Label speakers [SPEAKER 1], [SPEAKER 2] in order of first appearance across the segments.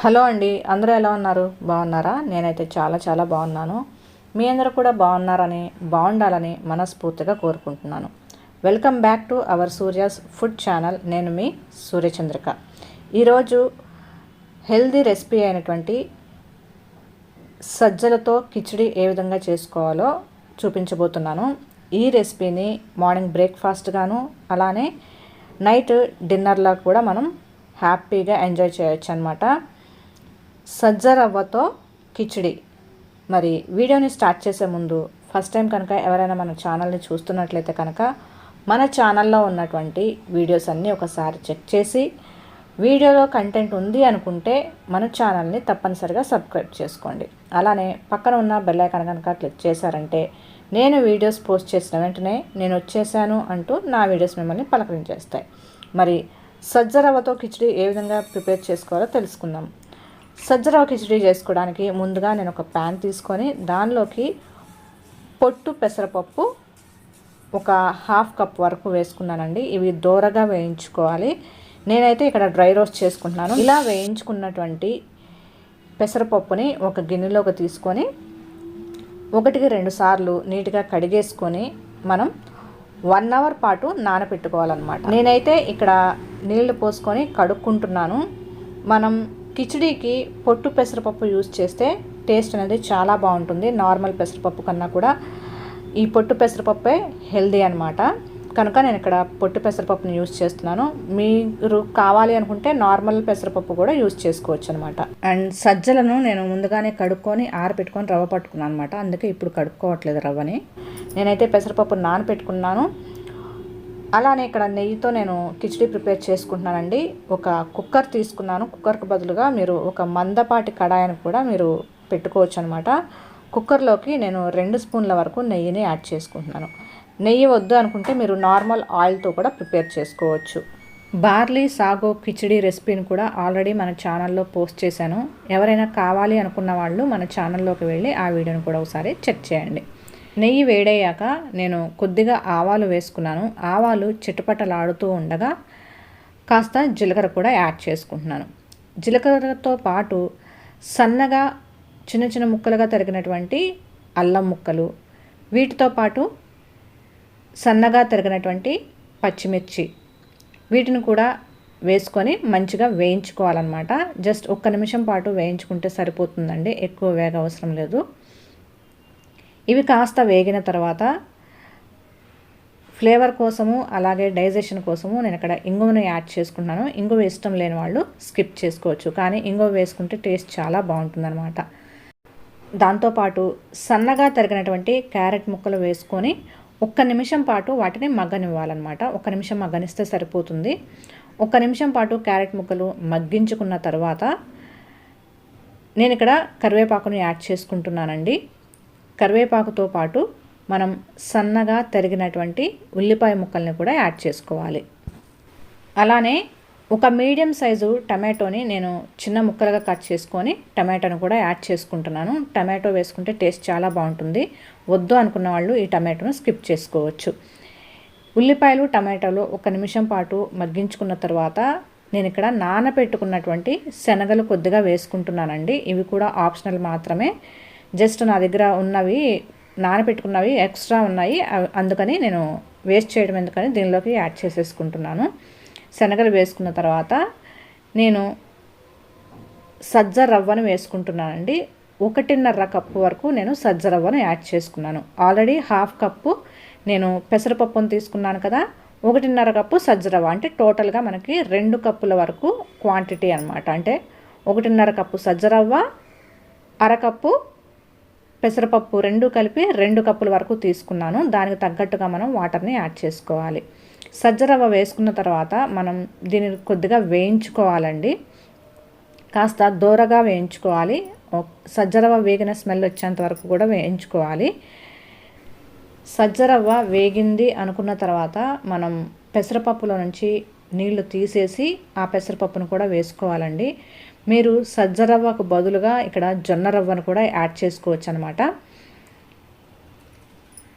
[SPEAKER 1] Hello అండి, అందరూ ఎలా ఉన్నారు? బాగున్నారా? నేనైతే చాలా బాగున్నాను. మీ అందరూ కూడా బాగుండాలని మనస్ఫూర్తిగా కోరుకుంటున్నాను. Welcome back to our Surya's food channel. నేను మీ సూర్యచంద్రిక. ఈరోజు హెల్దీ రెసిపీ అయినటువంటి సజ్జలతో కిచిడి ఏ విధంగా చేసుకోవాలో చూపించబోతున్నాను. ఈ రెసిపీని మార్నింగ్ బ్రేక్ఫాస్ట్ గాను అలానే నైట్ డిన్నర్లా కూడా మనం హ్యాపీగా ఎంజాయ్ చేయొచ్చు అన్నమాట. సజ్జ రవ్వతో కిచిడి. మరి వీడియోని స్టార్ట్ చేసే ముందు ఫస్ట్ టైం కనుక ఎవరైనా మన ఛానల్ని చూస్తున్నట్లయితే కనుక మన ఛానల్లో ఉన్నటువంటి వీడియోస్ అన్నీ ఒకసారి చెక్ చేసి వీడియోలో కంటెంట్ ఉంది అనుకుంటే మన ఛానల్ని తప్పనిసరిగా సబ్స్క్రైబ్ చేసుకోండి. అలానే పక్కన ఉన్న బెల్ ఐకాన్ కనుక క్లిక్ చేశారంటే నేను వీడియోస్ పోస్ట్ చేసిన వెంటనే నేను వచ్చేసాను అంటూ నా వీడియోస్ మిమ్మల్ని పలకరించేస్తాయి. మరి సజ్జ రవ్వతో కిచిడి ఏ విధంగా ప్రిపేర్ చేసుకోవాలో తెలుసుకుందాం. సజ్జ రవ్వ కిచిడి చేసుకోవడానికి ముందుగా నేను ఒక ప్యాన్ తీసుకొని దానిలోకి పొట్టు పెసరపప్పు ఒక హాఫ్ కప్ వరకు వేసుకున్నానండి. ఇవి దోరగా వేయించుకోవాలి. నేనైతే ఇక్కడ డ్రై రోస్ట్ చేసుకుంటున్నాను. ఇలా వేయించుకున్నటువంటి పెసరపప్పుని ఒక గిన్నెలోకి తీసుకొని 1-2 సార్లు నీట్గా కడిగేసుకొని మనం 1 అవర్ పాటు నానబెట్టుకోవాలన్నమాట. నేనైతే ఇక్కడ నీళ్లు పోసుకొని కడుక్కుంటున్నాను. మనం కిచిడీకి పొట్టు పెసరపప్పు యూజ్ చేస్తే టేస్ట్ అనేది చాలా బాగుంటుంది. నార్మల్ పెసరపప్పు కన్నా కూడా ఈ పొట్టు పెసరపప్పే హెల్దీ అనమాట. కనుక నేను ఇక్కడ పొట్టు పెసరపప్పుని యూజ్ చేస్తున్నాను. మీరు కావాలి అనుకుంటే నార్మల్ పెసరపప్పు కూడా యూజ్ చేసుకోవచ్చు అనమాట. అండ్ సజ్జలను నేను ముందుగానే కడుక్కొని ఆరబెట్టుకొని రవ్వ పట్టుకున్నాను అనమాట. అందుకే ఇప్పుడు కడుక్కోవట్లేదు రవ్వని. నేనైతే పెసరపప్పు నానబెట్టుకున్నాను. అలానే ఇక్కడ నెయ్యితో నేను కిచిడి ప్రిపేర్ చేసుకుంటున్నానండి. ఒక కుక్కర్ తీసుకున్నాను. కుక్కర్కి బదులుగా మీరు ఒక మందపాటి కడాయిని కూడా మీరు పెట్టుకోవచ్చు అనమాట. కుక్కర్లోకి నేను 2 స్పూన్ల వరకు నెయ్యిని యాడ్ చేసుకుంటున్నాను. నెయ్యి వద్దు అనుకుంటే మీరు నార్మల్ ఆయిల్తో కూడా ప్రిపేర్ చేసుకోవచ్చు. బార్లీ సాగో కిచిడి రెసిపీని కూడా ఆల్రెడీ మన ఛానల్లో పోస్ట్ చేశాను. ఎవరైనా కావాలి అనుకున్న వాళ్ళు మన ఛానల్లోకి వెళ్ళి ఆ వీడియోని కూడా ఒకసారి చెక్ చేయండి. నెయ్యి వేడయ్యాక నేను కొద్దిగా ఆవాలు వేసుకున్నాను. ఆవాలు చిటపటలాడుతూ ఉండగా కాస్త జీలకర్ర కూడా యాడ్ చేసుకుంటున్నాను. జీలకర్రతో పాటు సన్నగా చిన్న ముక్కలుగా తరిగినటువంటి అల్లం ముక్కలు, వీటితో పాటు సన్నగా తరిగినటువంటి పచ్చిమిర్చి, వీటిని కూడా వేసుకొని మంచిగా వేయించుకోవాలన్నమాట. జస్ట్ 1 నిమిషం పాటు వేయించుకుంటే సరిపోతుందండి, ఎక్కువ వేగ అవసరం లేదు. ఇవి కాస్త వేగిన తర్వాత ఫ్లేవర్ కోసము అలాగే డైజెషన్ కోసము నేను ఇక్కడ ఇంగువను యాడ్ చేసుకున్నాను. ఇంగువ ఇష్టం లేని వాళ్ళు స్కిప్ చేసుకోవచ్చు, కానీ ఇంగువ వేసుకుంటే టేస్ట్ చాలా బాగుంటుందన్నమాట. దాంతోపాటు సన్నగా తరిగినటువంటి క్యారెట్ ముక్కలు వేసుకొని 1 నిమిషం పాటు వాటిని మగ్గనివ్వాలన్నమాట. 1 నిమిషం మగ్గనిస్తే సరిపోతుంది. 1 నిమిషం పాటు క్యారెట్ ముక్కలు మగ్గించుకున్న తర్వాత నేను ఇక్కడ కరివేపాకును యాడ్ చేసుకుంటున్నానండి. కరివేపాకుతో పాటు మనం సన్నగా తరిగినటువంటి ఉల్లిపాయ ముక్కల్ని కూడా యాడ్ చేసుకోవాలి. అలానే ఒక మీడియం సైజు టమాటోని నేను చిన్న ముక్కలుగా కట్ చేసుకొని టమాటోని కూడా యాడ్ చేసుకుంటున్నాను. టమాటో వేసుకుంటే టేస్ట్ చాలా బాగుంటుంది. వద్దు అనుకున్న వాళ్ళు ఈ టమాటోను స్కిప్ చేసుకోవచ్చు. ఉల్లిపాయలు టమాటోలు 1 నిమిషం పాటు మగ్గించుకున్న తర్వాత నేను ఇక్కడ నానబెట్టుకున్నటువంటి శనగలు కొద్దిగా వేసుకుంటున్నానండి. ఇవి కూడా ఆప్షనల్ మాత్రమే. జస్ట్ నా దగ్గర ఉన్నవి నానబెట్టుకున్నవి ఎక్స్ట్రా ఉన్నాయి, అందుకని నేను వేస్ట్ చేయడం ఎందుకని దీనిలోకి యాడ్ చేసేసుకుంటున్నాను. శనగలు వేసుకున్న తర్వాత నేను సజ్జ రవ్వను వేసుకుంటున్నానండి. 1.5 కప్పు వరకు నేను సజ్జ రవ్వను యాడ్ చేసుకున్నాను. ఆల్రెడీ హాఫ్ కప్పు నేను పెసరపప్పును తీసుకున్నాను కదా, 1.5 కప్పు సజ్జ రవ్వ, అంటే టోటల్గా మనకి 2 కప్పుల వరకు క్వాంటిటీ అనమాట. అంటే 1.5 కప్పు సజ్జ రవ్వ, 1/2 కప్పు పెసరపప్పు, 2 కలిపి 2 కప్పుల వరకు తీసుకున్నాను. దానికి తగ్గట్టుగా మనం వాటర్ని యాడ్ చేసుకోవాలి. సజ్జ రవ్వ వేసుకున్న తర్వాత మనం దీన్ని కొద్దిగా వేయించుకోవాలండి. కాస్త దూరగా వేయించుకోవాలి. సజ్జ రవ్వ వేగిన స్మెల్ వచ్చేంత వరకు కూడా వేయించుకోవాలి. సజ్జ రవ్వ వేగింది అనుకున్న తర్వాత మనం పెసరపప్పులో నుంచి నీళ్లు తీసేసి ఆ పెసరపప్పును కూడా వేసుకోవాలండి. మీరు సజ్జ రవ్వకు బదులుగా ఇక్కడ జొన్న రవ్వను కూడా యాడ్ చేసుకోవచ్చు అనమాట.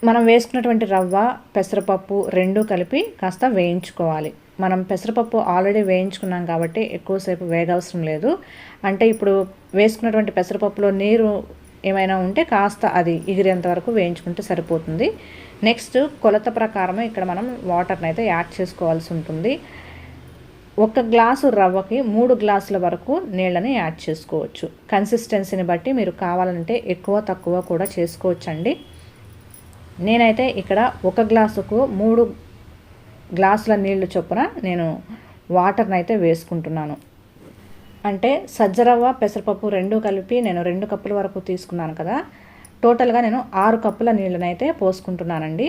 [SPEAKER 1] మనం వేసుకున్నటువంటి రవ్వ పెసరపప్పు 2 కలిపి కాస్త వేయించుకోవాలి. మనం పెసరపప్పు ఆల్రెడీ వేయించుకున్నాం కాబట్టి ఎక్కువసేపు వేగవసరం లేదు. అంటే ఇప్పుడు వేసుకున్నటువంటి పెసరపప్పులో నీరు ఏమైనా ఉంటే కాస్త అది ఎగిరేంత వరకు వేయించుకుంటే సరిపోతుంది. నెక్స్ట్ కొలత ప్రకారం ఇక్కడ మనం వాటర్ని అయితే యాడ్ చేసుకోవాల్సి ఉంటుంది. 1 గ్లాసు రవ్వకి 3 గ్లాసుల వరకు నీళ్ళని యాడ్ చేసుకోవచ్చు. కన్సిస్టెన్సీని బట్టి మీరు కావాలంటే ఎక్కువ తక్కువ కూడా చేసుకోవచ్చండి. నేనైతే ఇక్కడ 1 గ్లాసుకు 3 గ్లాసుల నీళ్లు చొప్పున నేను వాటర్ని అయితే వేసుకుంటున్నాను. అంటే సజ్జరవ్వ పెసరపప్పు 2 కలిపి నేను 2 కప్పుల వరకు తీసుకున్నాను కదా, టోటల్గా నేను 6 కప్పుల నీళ్ళనైతే పోసుకుంటున్నానండి.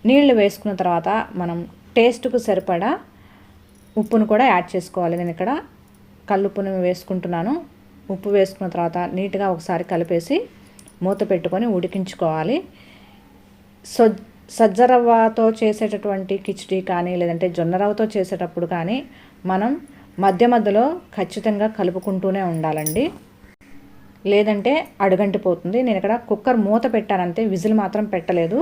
[SPEAKER 1] నీళ్లు వేసుకున్న తర్వాత మనం టేస్ట్కు సరిపడా ఉప్పును కూడా యాడ్ చేసుకోవాలి. నేను ఇక్కడ కల్లుప్పును వేసుకుంటున్నాను. ఉప్పు వేసుకున్న తర్వాత నీట్గా ఒకసారి కలిపేసి మూత పెట్టుకొని ఉడికించుకోవాలి. సజ్జరవ్వతో చేసేటటువంటి కిచిడి కానీ లేదంటే జొన్న రవ్వతో చేసేటప్పుడు కానీ మనం మధ్య మధ్యలో ఖచ్చితంగా కలుపుకుంటూనే ఉండాలండి, లేదంటే అడుగంటిపోతుంది. నేను ఇక్కడ కుక్కర్ మూత పెట్టానంతే, విజిల్ మాత్రం పెట్టలేదు.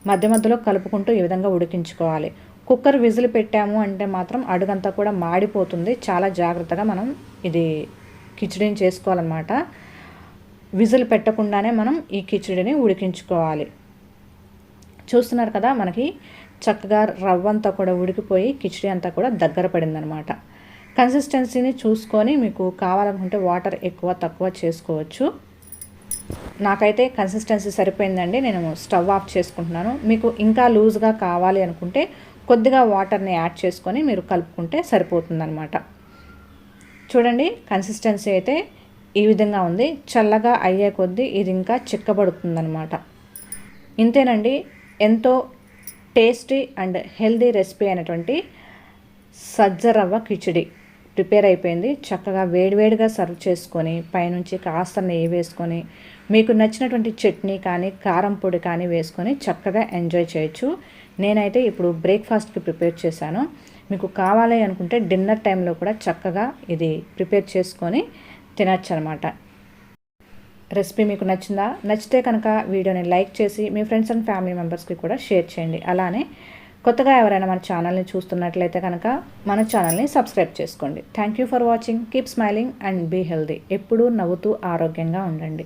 [SPEAKER 1] మధ్య మధ్యలో కలుపుకుంటూ ఈ విధంగా ఉడికించుకోవాలి. కుక్కర్ విజిల్ పెట్టాము అంటే మాత్రం అడుగంతా కూడా మాడిపోతుంది. చాలా జాగ్రత్తగా మనం ఇది కిచిడిని చేసుకోవాలన్నమాట. విజిల్ పెట్టకుండానే మనం ఈ కిచిడిని ఉడికించుకోవాలి. చూస్తున్నారు కదా, మనకి చక్కగా రవ్వ అంతా కూడా ఉడికిపోయి కిచిడి అంతా కూడా దగ్గర పడిందనమాట. కన్సిస్టెన్సీని చూసుకొని మీకు కావాలనుకుంటే వాటర్ ఎక్కువ తక్కువ చేసుకోవచ్చు. నాకైతే కన్సిస్టెన్సీ సరిపోయిందండి. నేను స్టవ్ ఆఫ్ చేసుకుంటున్నాను. మీకు ఇంకా లూజ్గా కావాలి అనుకుంటే కొద్దిగా వాటర్ని యాడ్ చేసుకొని మీరు కలుపుకుంటే సరిపోతుందన్నమాట. చూడండి, కన్సిస్టెన్సీ అయితే ఈ విధంగా ఉంది. చల్లగా అయ్యే కొద్దీ ఇది ఇంకా చిక్కబడుతుందన్నమాట. ఇంతేనండి, ఎంతో టేస్టీ అండ్ హెల్దీ రెసిపీ అయినటువంటి సజ్జరవ్వ కిచిడి ప్రిపేర్ అయిపోయింది. చక్కగా వేడివేడిగా సర్వ్ చేసుకొని పైనుంచి కాస్త నెయ్యి వేసుకొని మీకు నచ్చినటువంటి చట్నీ కానీ కారం పొడి కానీ వేసుకొని చక్కగా ఎంజాయ్ చేయొచ్చు. నేనైతే ఇప్పుడు బ్రేక్ఫాస్ట్కి ప్రిపేర్ చేశాను. మీకు కావాలి అనుకుంటే డిన్నర్ టైంలో కూడా చక్కగా ఇది ప్రిపేర్ చేసుకొని తినచ్చు అనమాట. రెసిపీ మీకు నచ్చిందా? నచ్చితే కనుక వీడియోని లైక్ చేసి మీ ఫ్రెండ్స్ అండ్ ఫ్యామిలీ మెంబర్స్కి కూడా షేర్ చేయండి. అలానే కొత్తగా ఎవరైనా మన ఛానల్ని చూస్తున్నట్లయితే కనుక మన ఛానల్ని సబ్స్క్రైబ్ చేసుకోండి. Thank you for watching. Keep smiling and be healthy. ఎప్పుడూ నవ్వుతూ ఆరోగ్యంగా ఉండండి.